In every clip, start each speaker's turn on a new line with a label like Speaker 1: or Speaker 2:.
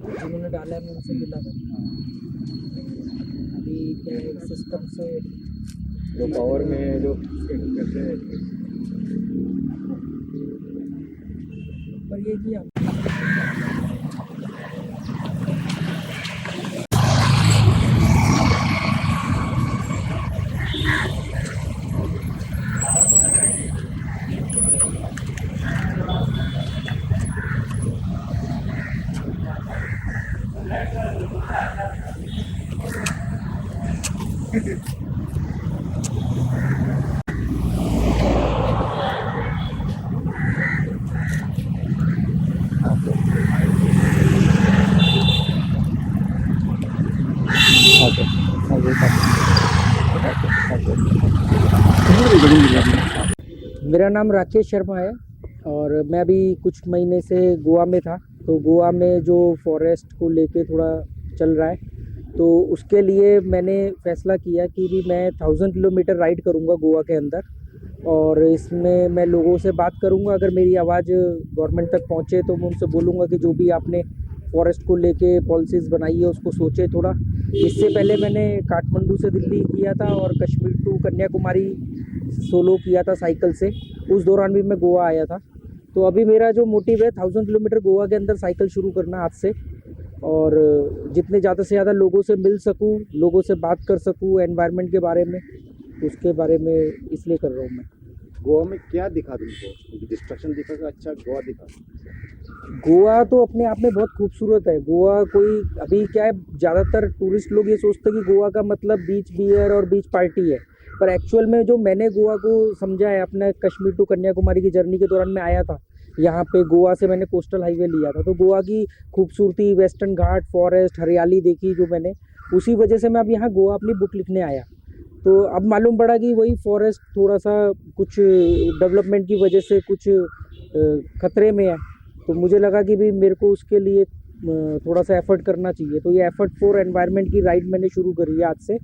Speaker 1: जिन्होंने डाला है मैं उनसे मिला था। अभी क्या है सिस्टम से
Speaker 2: जो पावर में जो करते हैं
Speaker 1: पर ये कि मेरा नाम राकेश शर्मा है और मैं अभी कुछ महीने से गोवा में था। तो गोवा में जो फॉरेस्ट को लेके थोड़ा चल रहा है, तो उसके लिए मैंने फ़ैसला किया कि भी मैं 1000 किलोमीटर राइड करूँगा गोवा के अंदर। और इसमें मैं लोगों से बात करूँगा, अगर मेरी आवाज़ गवर्नमेंट तक पहुँचे तो मैं उनसे बोलूँगा कि जो भी आपने फॉरेस्ट को लेके पॉलिसीज़ बनाई है उसको सोचे थोड़ा। इससे पहले मैंने काठमांडू से दिल्ली किया था और कश्मीर टू कन्याकुमारी सोलो किया था साइकिल से। उस दौरान भी मैं गोवा आया था। तो अभी मेरा जो मोटिव है 1000 किलोमीटर गोवा के अंदर साइकिल शुरू करना आज से, और जितने ज़्यादा से ज़्यादा लोगों से मिल सकूँ, लोगों से बात कर सकूँ एनवायरनमेंट के बारे में, उसके बारे में इसलिए कर रहा हूँ मैं।
Speaker 2: गोवा में क्या दिखा तुमको? डिस्ट्रक्शन दिखा कि अच्छा गोवा दिखा?
Speaker 1: गोवा तो अपने आप में बहुत खूबसूरत है। गोवा कोई अभी क्या है, ज़्यादातर टूरिस्ट लोग ये सोचते हैं कि गोवा का मतलब बीच बियर और बीच पार्टी है, पर एक्चुअल में जो मैंने गोवा को समझा है अपने कश्मीर टू कन्याकुमारी की जर्नी के दौरान मैं आया था यहाँ पे। गोवा से मैंने कोस्टल हाईवे लिया था, तो गोवा की खूबसूरती, वेस्टर्न घाट, फॉरेस्ट, हरियाली देखी जो मैंने, उसी वजह से मैं अब यहाँ गोवा अपनी बुक लिखने आया। तो अब मालूम पड़ा कि वही फॉरेस्ट थोड़ा सा कुछ डेवलपमेंट की वजह से कुछ खतरे में है, तो मुझे लगा कि भी मेरे को उसके लिए थोड़ा सा एफर्ट करना चाहिए। तो ये एफर्ट फॉर एनवायरनमेंट की राइड मैंने शुरू करी है आज से।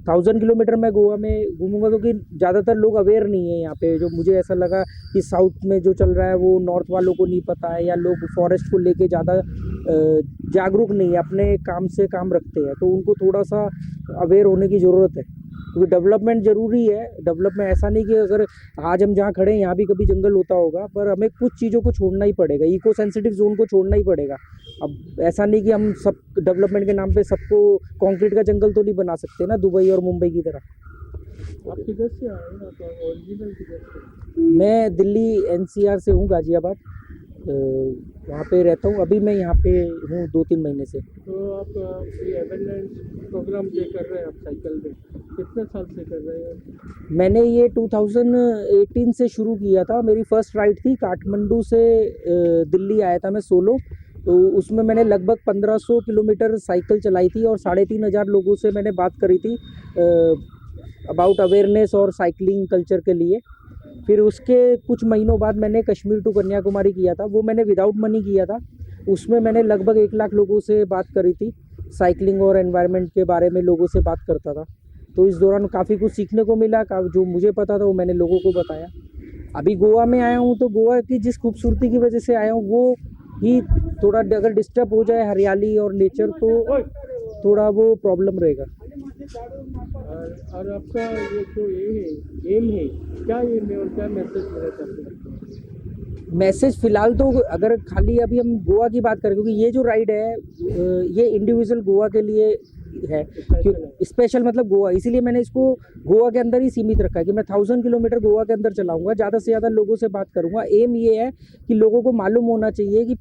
Speaker 1: 1000 किलोमीटर मैं गोवा में घूमूंगा, क्योंकि ज़्यादातर लोग अवेयर नहीं है यहाँ पे। जो मुझे ऐसा लगा कि साउथ में जो चल रहा है वो नॉर्थ वालों को नहीं पता है, या लोग फॉरेस्ट को लेके ज़्यादा जागरूक नहीं है, अपने काम से काम रखते हैं। तो उनको थोड़ा सा अवेयर होने की ज़रूरत है, क्योंकि डेवलपमेंट ज़रूरी है। डेवलपमेंट ऐसा नहीं कि अगर आज हम जहाँ खड़े हैं यहाँ भी कभी जंगल होता होगा, पर हमें कुछ चीज़ों को छोड़ना ही पड़ेगा, इको सेंसिटिव जोन को छोड़ना ही पड़ेगा। अब ऐसा नहीं कि हम सब डेवलपमेंट के नाम पे सबको कंक्रीट का जंगल तो नहीं बना सकते ना, दुबई और मुंबई की तरह।
Speaker 2: आप किधर से आए हैं? आप ओरिजिनल किधर से?
Speaker 1: मैं दिल्ली एनसीआर से हूँ, गाज़ियाबाद। वहाँ पे रहता हूँ। अभी मैं यहाँ पे हूँ 2-3 महीने से।
Speaker 2: तो आप ये अवेयरनेस प्रोग्राम जो कर रहे हैं आप साइकिल में, कितने साल से कर रहे हैं?
Speaker 1: मैंने ये 2018 से शुरू किया था। मेरी फ़र्स्ट राइड थी काठमांडू से दिल्ली आया था मैं सोलो। तो उसमें मैंने लगभग 1500 किलोमीटर साइकिल चलाई थी और 3500 लोगों से मैंने बात करी थी अबाउट अवेयरनेस और साइकिलिंग कल्चर के लिए। फिर उसके कुछ महीनों बाद मैंने कश्मीर टू कन्याकुमारी किया था, वो मैंने विदाउट मनी किया था। उसमें मैंने लगभग 1 लाख लोगों से बात करी थी, साइकिलिंग और एनवायरनमेंट के बारे में लोगों से बात करता था। तो इस दौरान काफ़ी कुछ सीखने को मिला। जो मुझे पता था वो मैंने लोगों को बताया। अभी गोवा में आया हूँ, तो गोवा की जिस खूबसूरती की वजह से आया हूँ वो ही थोड़ा अगर डिस्टर्ब हो जाए हरियाली और नेचर, तो थोड़ा वो प्रॉब्लम रहेगा।
Speaker 2: और आपका ये जो एम है, क्या एम है और क्या मैसेज देना चाहते हैं?
Speaker 1: मैसेज फ़िलहाल तो अगर खाली अभी हम गोवा की बात करें, क्योंकि ये जो राइड है ये इंडिविजुअल गोवा के लिए है, स्पेशल मतलब गोवा, इसीलिए मैंने इसको गोवा के अंदर ही सीमित रखा है कि मैं 1000 किलोमीटर गोवा के अंदर चलाऊंगा, ज़्यादा से ज़्यादा लोगों से बात करूंगा। एम ये है कि लोगों को मालूम होना चाहिए कि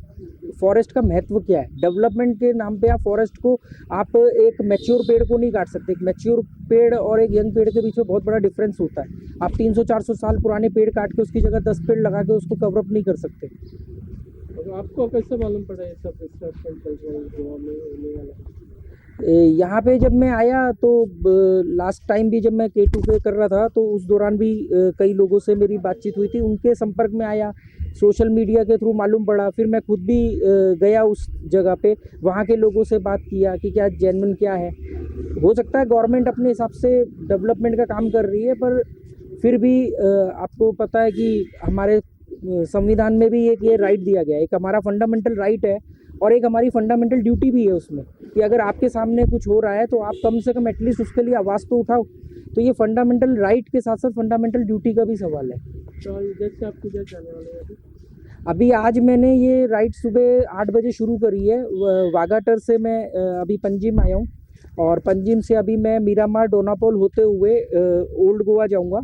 Speaker 1: फॉरेस्ट का महत्व क्या है। डेवलपमेंट के नाम पे आप फॉरेस्ट को, आप एक मैच्योर पेड़ को नहीं काट सकते। एक मैच्योर पेड़ और एक यंग पेड़ के बीच में बहुत बड़ा डिफरेंस होता है। आप 300-400 साल पुराने पेड़ काट के उसकी जगह 10 पेड़ लगा के उसको कवरअप नहीं कर सकते।
Speaker 2: तो आपको कैसे मालूम पड़ा ये सब डिस्ट्रक्शन चल रहा है गोवा में होने वाला?
Speaker 1: यहाँ पे जब मैं आया तो लास्ट टाइम भी जब मैं K2 पे कर रहा था, तो उस दौरान भी कई लोगों से मेरी बातचीत हुई थी, उनके संपर्क में आया, सोशल मीडिया के थ्रू मालूम पड़ा। फिर मैं खुद भी गया उस जगह पे, वहाँ के लोगों से बात किया कि क्या जेन्युइन क्या है। हो सकता है गवर्नमेंट अपने हिसाब से डेवलपमेंट का काम कर रही है, पर फिर भी आपको पता है कि हमारे संविधान में भी एक ये राइट दिया गया है, एक हमारा फंडामेंटल राइट है और एक हमारी फंडामेंटल ड्यूटी भी है उसमें कि अगर आपके सामने कुछ हो रहा है तो आप कम से कम एटलीस्ट उसके लिए आवाज़ तो उठाओ। तो ये फंडामेंटल राइट के साथ साथ फंडामेंटल ड्यूटी का भी सवाल है।
Speaker 2: तो इधर से आप किधर जाने वाले हैं अभी?
Speaker 1: अभी आज मैंने ये राइड सुबह 8 बजे शुरू करी है। वाघाटर से मैं अभी पंजिम आया हूँ और पंजिम से अभी मैं मीरामार डोनापोल होते हुए ओल्ड गोवा जाऊँगा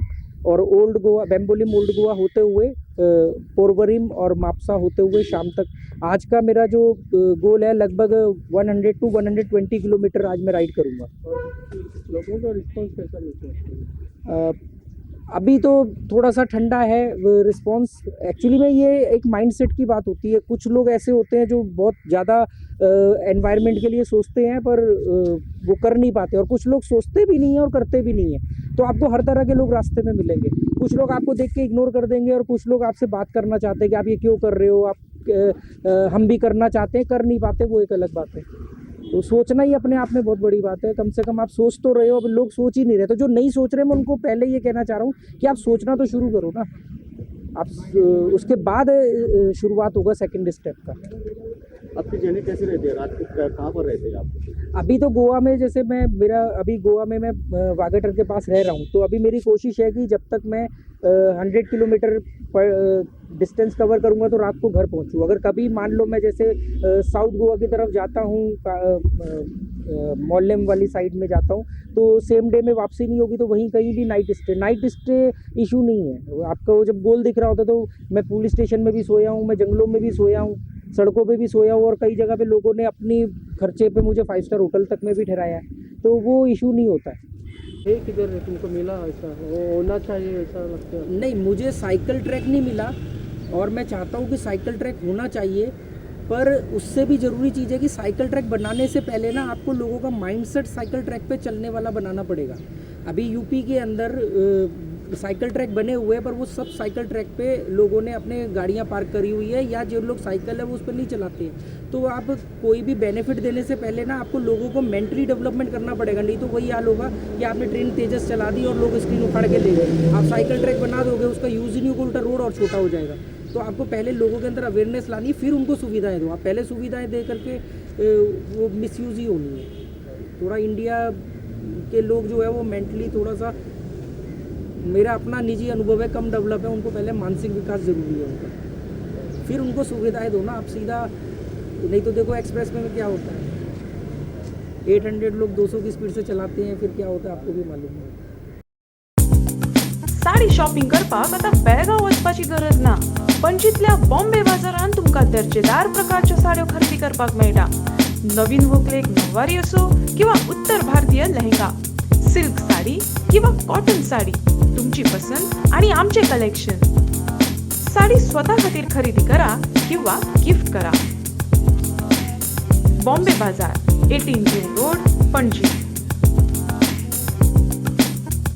Speaker 1: और ओल्ड गोवा बेम्बोलिम ओल्ड गोवा होते हुए पोरवरिम और मापसा होते हुए शाम तक आज का मेरा जो गोल है लगभग 100 to 120 किलोमीटर आज मैं राइड करूँगा।
Speaker 2: और लोगों का रिस्पॉन्स कैसा मिलता है?
Speaker 1: अभी तो थोड़ा सा ठंडा है रिस्पॉन्स। एक्चुअली में ये एक माइंडसेट की बात होती है। कुछ लोग ऐसे होते हैं जो बहुत ज़्यादा एनवायरनमेंट के लिए सोचते हैं पर वो कर नहीं पाते, और कुछ लोग सोचते भी नहीं हैं और करते भी नहीं हैं। तो आपको हर तरह के लोग रास्ते में मिलेंगे। कुछ लोग आपको देख के इग्नोर कर देंगे और कुछ लोग आपसे बात करना चाहते हैं कि आप ये क्यों कर रहे हो, आप हम भी करना चाहते हैं, कर नहीं पाते, वो एक अलग बात है। तो सोचना ही अपने आप में बहुत बड़ी बात है। कम से कम आप सोच तो रहे हो, अब लोग सोच ही नहीं रहे। तो जो नहीं सोच रहे मैं उनको पहले ये कहना चाह रहा हूँ कि आप सोचना तो शुरू करो ना। आप उसके बाद शुरुआत होगा सेकंड स्टेप का।
Speaker 2: आपकी जर्नी कैसे रहती है? रात को कहाँ पर रहते हैं आप?
Speaker 1: अभी तो गोवा में जैसे अभी गोवा में मैं वाघाटर के पास रह रहा हूँ, तो अभी मेरी कोशिश है कि जब तक मैं 100 किलोमीटर डिस्टेंस कवर करूँगा तो रात को घर पहुँचूँ। अगर कभी मान लो मैं जैसे साउथ गोवा की तरफ जाता हूँ, मोल्लेम वाली साइड में जाता हूँ, तो सेम डे में वापसी नहीं होगी तो वहीं कहीं भी नाइट स्टे इशू नहीं है। आपको जब गोल दिख रहा होता है तो मैं पुलिस स्टेशन में भी सोया हूँ, मैं जंगलों में भी सोया हूँ, सड़कों पे भी सोया हूँ, और कई जगह पे लोगों ने अपनी खर्चे पे मुझे 5 स्टार होटल तक में भी ठहराया है। तो वो इशू नहीं होता है।
Speaker 2: ये किधर तुमको मिला ऐसा? वो होना चाहिए ऐसा लगता है?
Speaker 1: नहीं, मुझे साइकिल ट्रैक नहीं मिला और मैं चाहता हूँ कि साइकिल ट्रैक होना चाहिए, पर उससे भी ज़रूरी चीज़ है कि साइकिल ट्रैक बनाने से पहले ना आपको लोगों का माइंडसेट साइकिल ट्रैक पे चलने वाला बनाना पड़ेगा। अभी यूपी के अंदर साइकिल ट्रैक बने हुए हैं, पर वो सब साइकिल ट्रैक पे लोगों ने अपने गाड़ियाँ पार्क करी हुई है, या जो लोग साइकिल है वो उस पर नहीं चलाते हैं। तो आप कोई भी बेनिफिट देने से पहले ना आपको लोगों को मेंटली डेवलपमेंट करना पड़ेगा, नहीं तो वही हाल होगा कि आपने ट्रेन तेजस चला दी और लोग स्क्रीन उखाड़ के ले गए। आप साइकिल ट्रैक बना दोगे, उसका यूज़ ही नहीं होगा, उल्टा रोड और छोटा हो जाएगा। तो आपको पहले लोगों के अंदर अवेयरनेस लानी, फिर उनको सुविधाएं दो। आप पहले सुविधाएं दे करके वो मिसयूज़ ही होनी है। थोड़ा इंडिया के लोग जो है वो मेंटली थोड़ा सा, मेरा अपना निजी अनुभव है, कम डेवलप है। उनको पहले मानसिक विकास ज़रूरी है उनका, फिर उनको सुविधाएं दो ना। आप सीधा, नहीं तो देखो एक्सप्रेस में क्या होता है, 800 लोग 200 की स्पीड से चलाते हैं, फिर क्या होता है आपको भी मालूम है।
Speaker 3: साडी शॉपिंग करपाक आता बेळगांव वचपाची गरज ना। पणजीतल्या बॉम्बे बाजारात तुमका दर्जेदार प्रकारच्या साड्यो खरेदी करपाक मेळटा। नवीन व्हंकलेक नववारी असो किंवा उत्तर भारतीय लेहंगा, सिल्क साडी किंवा कॉटन साडी, तुमची पसंत आणि आमचे कलेक्शन। साडी स्वतः खातीर खरेदी करा किंवा गिफ्ट करा। बॉम्बे बाजार, 18 रोड, पणजी।